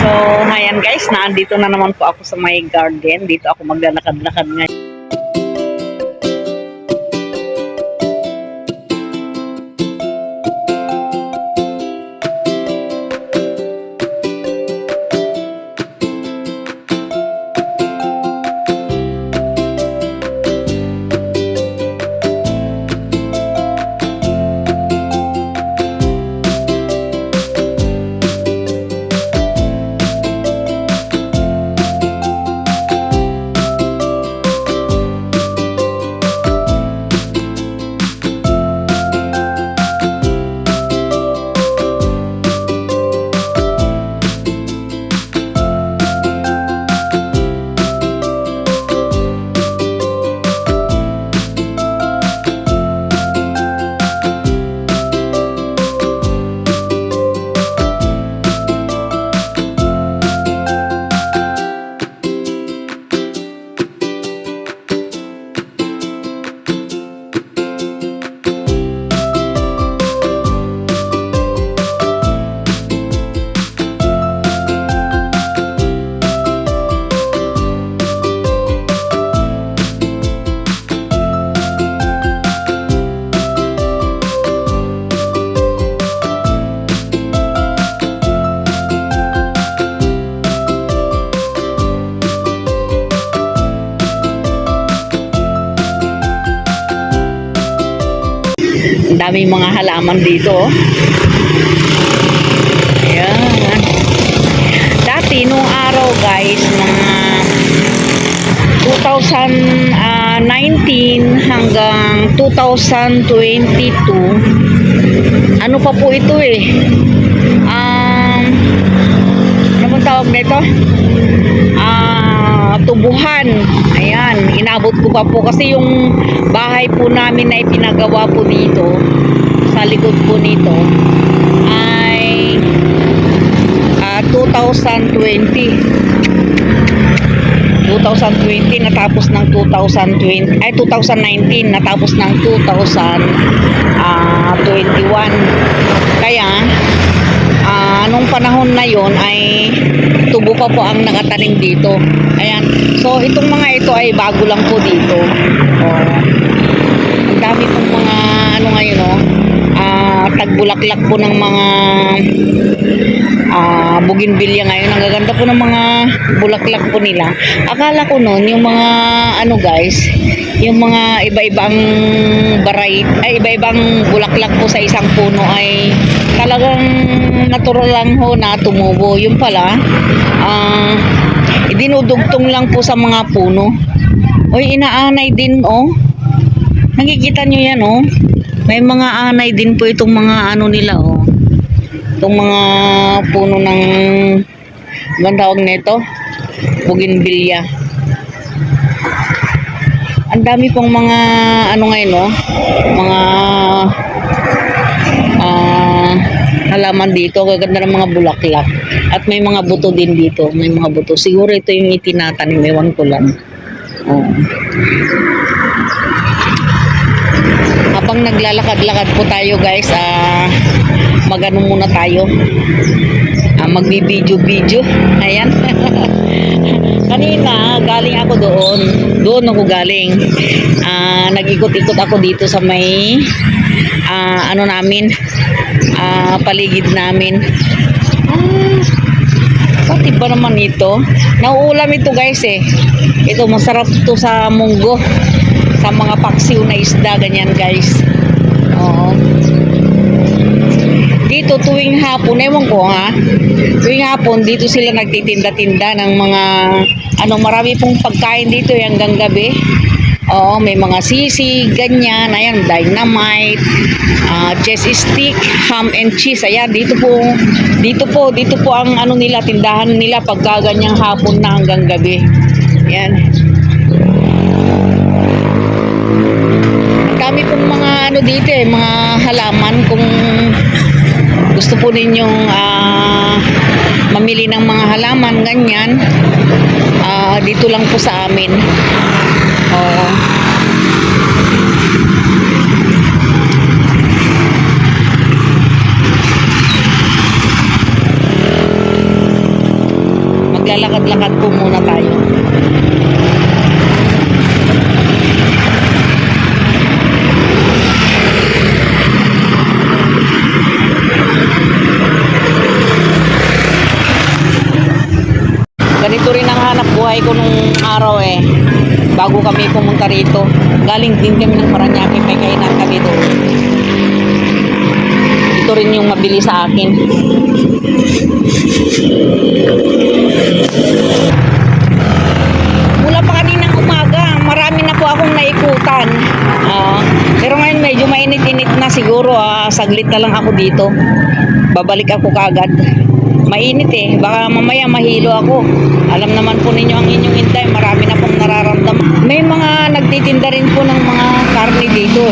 So, ngayon guys, nandito na naman po ako sa my garden. Dito ako maglalakad-lakad ngayon. Ang daming mga halaman dito. Ayan. Dati nung araw guys, mga 2019 hanggang 2022, ano pa po ito ano bang tawag nito? Tubuhan. Ayan, inabot ko pa po kasi yung bahay po namin na ipinagawa po dito sa likod po nito ay 2020 natapos ng 2019 natapos ng 2021. Kaya nung panahon na yon ay tubo pa po ang nakatanim dito. Ayan. So itong mga ito ay bago lang po dito. Ang dami pong mga ano ngayon tagbulaklak po ng mga bougainvillea ngayon. Ang gaganda po ng mga bulaklak po nila. Akala ko noon yung mga ano guys, yung mga iba-ibang iba-ibang bulaklak po sa isang puno ay talagang natural lang ho na tumubo. Yung pala idinudugtong lang po sa mga puno. Oy, inaanay din nakikita nyo yan may mga anay din po itong mga ano nila itong mga puno ng ang tawag nito bougainvillea. Ang dami pong mga ano ngayon mga halaman dito. Gaganda ng mga bulaklak at may mga buto din dito. May mga buto, siguro ito yung itinatanim, ewan ko lang. Habang naglalakad-lakad po tayo guys, magano muna tayo, magbibideo-video. Ayan. Kanina galing ako doon ako galing, nag-ikot-ikot ako dito sa may ano namin, paligid namin. Pati ba naman ito? Nauulam ito guys ito masarap to sa munggo, sa mga paksiw na isda, ganyan guys. Dito tuwing hapon, ewan ko tuwing hapon dito sila nagtitinda-tinda ng mga marami pong pagkain dito hanggang gabi. May mga sisig, ganyan. Ayan, dynamite, cheese stick, ham and cheese. Ayan, dito po ang ano nila, tindahan nila pagka ganyang hapon na hanggang gabi. Ayan. Ang dami pong mga ano dito mga halaman. Kung gusto po ninyong mamili ng mga halaman, ganyan, dito lang po sa amin. maglalakad-lakad po muna tayo. Ganito rin ang hanap buhay ko nung araw bago kami pumunta rito. Galing din kami ng Paranaque, may kainan kami doon. Ito rin yung mabili sa akin. Mula pa kaninang umaga, marami na po akong naikutan. Pero ngayon medyo mainit-init na siguro. Saglit na lang ako dito. Babalik ako kagad. Mainit baka mamaya mahilo ako. Alam naman po ninyo ang inyong hintay, marami na pong nararamdaman. May mga nagtitinda rin po ng mga karne dito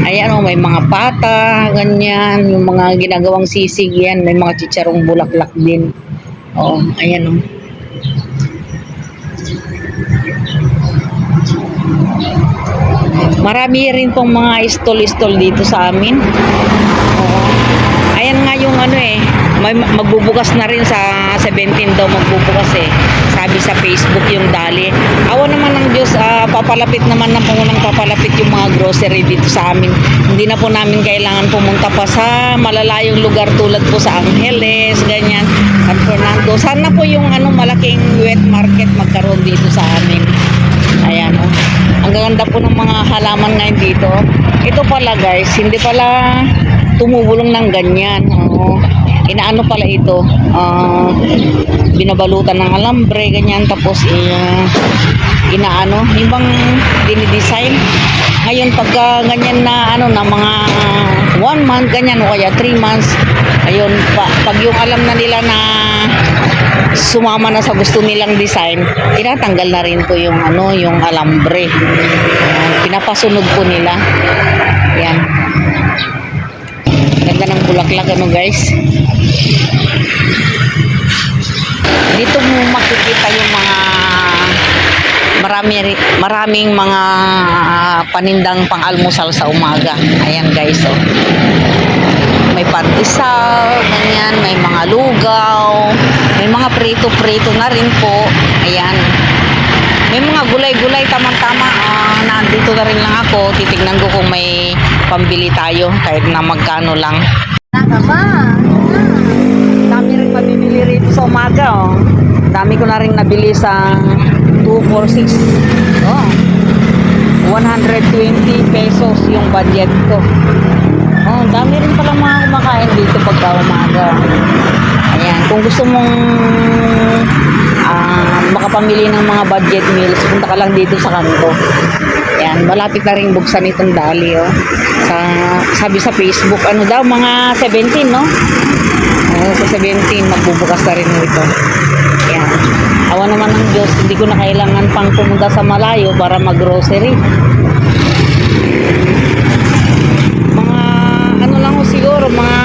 Ayan may mga pata, ganyan, yung mga ginagawang sisig yan, may mga chicharong bulaklak din. Ayan Marami rin pong mga stall-stall dito sa amin. Ayan nga yung may magbubukas na rin sa 17 daw magbubukas Sabi sa Facebook yung Dali. Awa naman ng Diyos, papalapit naman ng Pangunang papalapit yung mga grocery dito sa amin. Hindi na po namin kailangan pumunta pa sa malalayong lugar tulad po sa Angeles, ganyan, San Fernando. Sana po yung malaking wet market magkaroon dito sa amin. Ayan Ang gaganda po ng mga halaman ngayon dito. Ito pala guys, hindi pala tumubulong ng ganyan. Inaano pala ito, binabalutan ng alambre, ganyan, tapos inaano, yung bang dinidesign. Ngayon pagka ganyan na na mga 1 month, ganyan, o kaya 3 months, ayun, pag yung alam na nila na sumama na sa gusto nilang design, tinatanggal na rin po yung yung alambre. Pinapasunog po nila. Yan. Ganda ng bulaklak guys. Dito mo makikita yung mga maraming mga panindang pang-almusal sa umaga. Ayan guys May pandesal, ganyan, may mga lugaw, may mga prito-prito na rin po. Ayan. May mga gulay-gulay tamang-tama. Nandito na rin lang ako. Titignan ko kung may pambili tayo kahit na magkano lang. Dami rin mabibili rito sa umaga Dami ko na rin nabili sa 246. 120 pesos yung budget ko. Dami rin pala mga kumakain dito pagka umaga. Ayan, kung gusto mong makapamili ng mga budget meals, punta ka lang dito sa kanto. Ayan, malapit na rin buksan itong Dali sabi sa Facebook, mga 17 sa 17 magbubukas na rin ito. Ayan, awa naman ng Diyos, hindi ko na kailangan pang pumunta sa malayo para mag-grocery. Mga lang siguro, mga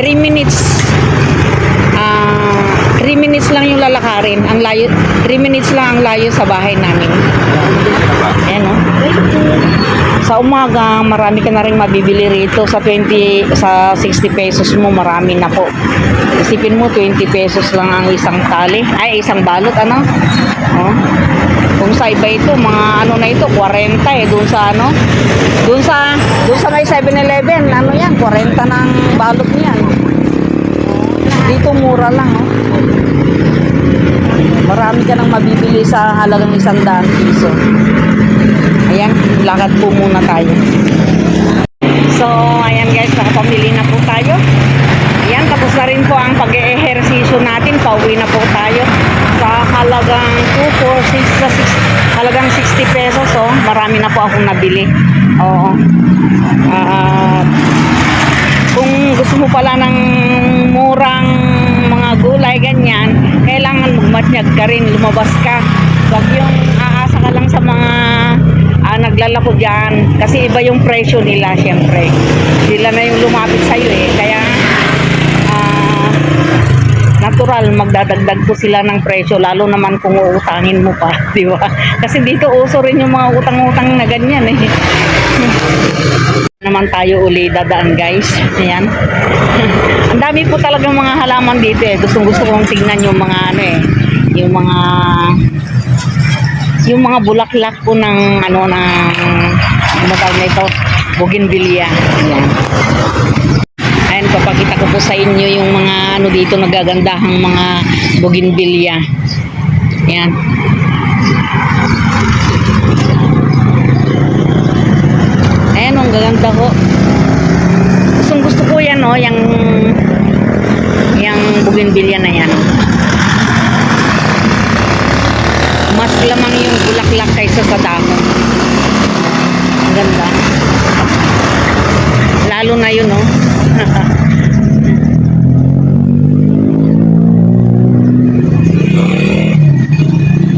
3 minutes 3 minutes lang yung lalakarin. Ang layo, 3 minutes lang ang layo sa bahay namin. Ayan Sa umaga, marami ka na rin mabibili rito. Sa 60 pesos mo, marami na po. Isipin mo, 20 pesos lang ang isang tali. Ay, isang balot, Kung sa iba ito, mga na ito, 40 doon sa doon sa may 7-Eleven, yan, 40 ng balot niyan. Dito mura lang, Marami ka nang mabibili sa halagang 100 piso. Ayan, lakad po muna tayo. So, ayan guys, nakapamili na po tayo. Ayan, tapos na rin po ang pag-eehersisyo natin. Pauwi na po tayo sa halagang 246 halagang 60 pesos. Marami na po akong nabili. Kung gusto mo pala ng murang mga gulay, ganyan, kailangan magmatnyag ka rin, lumabas ka. Wag yung aasa ka lang sa mga naglalako dyan. Kasi iba yung presyo nila, syempre. Sila na yung lumapit sa'yo Kaya, natural, magdadagdag po sila ng presyo. Lalo naman kung uutangin mo pa, di ba? Kasi dito uso rin yung mga utang-utang na ganyan Naman tayo uli dadaan guys. Ayan. Ang dami po talagang mga halaman dito eh. Gusto kong tignan yung mga ano eh. Yung mga bulaklak po ng ano ng matawag na ito, bougainvillea. Ayan. Ayan, papakita ko po sa inyo yung mga ano dito nagagandahang mga bougainvillea. Ayan. Ayan, ang gaganda ko. Gusto ko yan, no, yung bougainvillea na yan. Mas lamang yung bulaklak kaysa sa dahon. Ang ganda. Lalo na yun, no.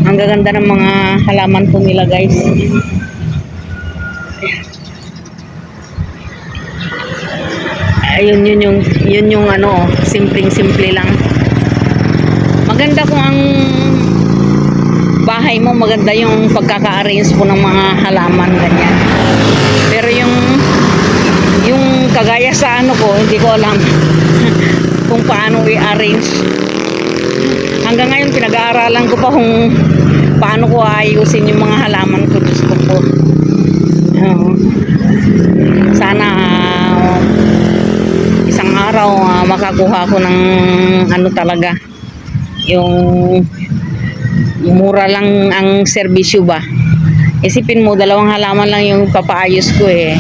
Ang gaganda ng mga halaman po nila, guys. Ayun, yun yung ano, simpleng-simple lang. Maganda kung ang bahay mo, maganda yung pagkaka-arrange po ng mga halaman, ganyan. Pero yung kagaya sa ano ko, hindi ko alam kung paano i-arrange. Hanggang ngayon, pinag-aaralan ko pa kung paano ko ayusin yung mga halaman ko. Gusto ko. Sana isang araw makakuha ko ng ano talaga, yung mura lang ang serbisyo ba. Isipin mo, 2 halaman lang yung papaayos ko eh.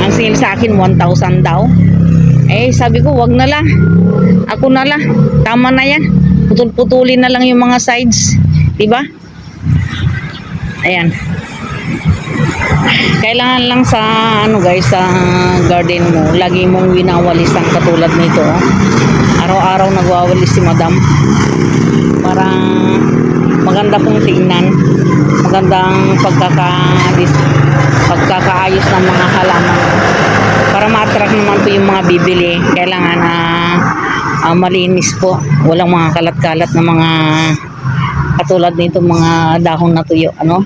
Ang singil sa akin 1,000 daw. Eh sabi ko, wag na lang, ako na lang, tama na yan, putulin na lang yung mga sides, diba? Ayan. Kailangan lang sa ano guys, sa garden mo, lagi mong winawalisan katulad nito. Araw-araw nagwawalis si madam. Parang maganda pong tingnan. Magandang pagkakaayos ng mga halaman. Para ma-attract naman po yung mga bibili. Kailangan malinis po. Walang mga kalat-kalat na mga katulad nito, mga dahon na tuyo. Ano?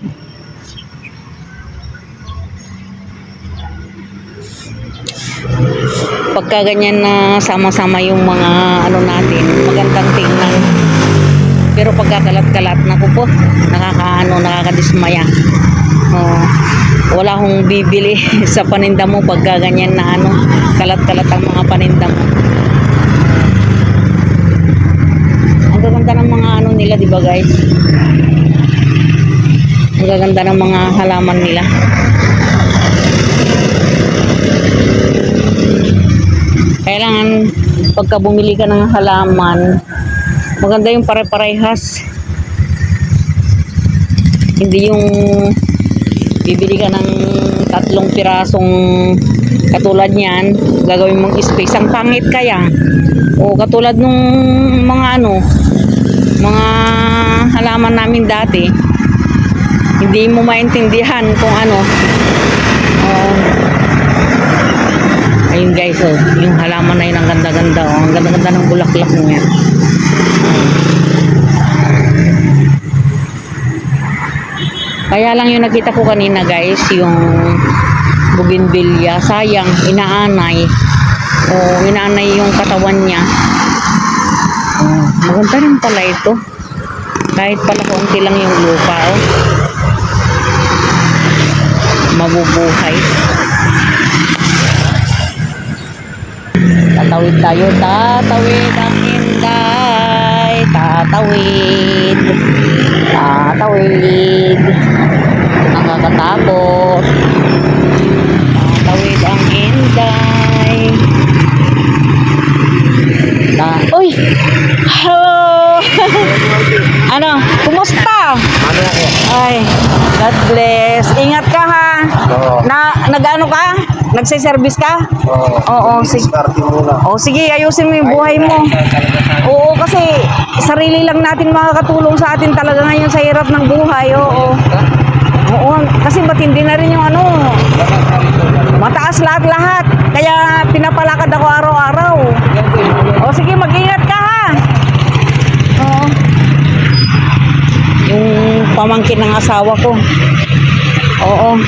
Pagka ganyan na sama-sama yung mga ano natin, magandang tingnan. Pero pagkakalat-kalat na po, nakakadismaya. Wala akong bibili sa paninda mo pagka ganyan na ano, kalat-kalat ang mga paninda mo. Ang gaganda ng mga ano nila, di ba guys? Ang gaganda ng mga halaman nila. Kailangan pagka bumili ka ng halaman, maganda yung pare-parehas. Hindi yung bibili ka ng 3 pirasong katulad niyan, gagawin mong space, ang pangit kaya. O katulad nung mga ano, mga halaman namin dati, hindi mo maintindihan kung ano. Ayun guys, yung halaman na yun, ang ganda-ganda, ang ganda-ganda ng bulaklak niya. Kaya lang yung nakita ko kanina guys, yung bougainvillea, sayang, inaanay yung katawan niya. Maganda rin pala ito, kahit pala konti lang yung lupa, mabubuhay. Tatawid tayo, tatawid ang Inday, tatawid, nakakatakot, tatawid ang Inday. Uy, hello. Ano, kumusta? Ay, God bless. Ingat ka ha. Nag-ano ka? Nagse-service ka? Oo, sige. Sige, ayusin mo yung buhay mo. Oo, kasi sarili lang natin makakatulong sa atin talaga ngayon sa hirap ng buhay. Oo, kasi matindi na rin yung ano. Mataas lahat-lahat. Kaya pinapalakad ako araw-araw. O sige, mag-ingat ka ha. Oo. Yung pamangkin ng asawa ko. Oo.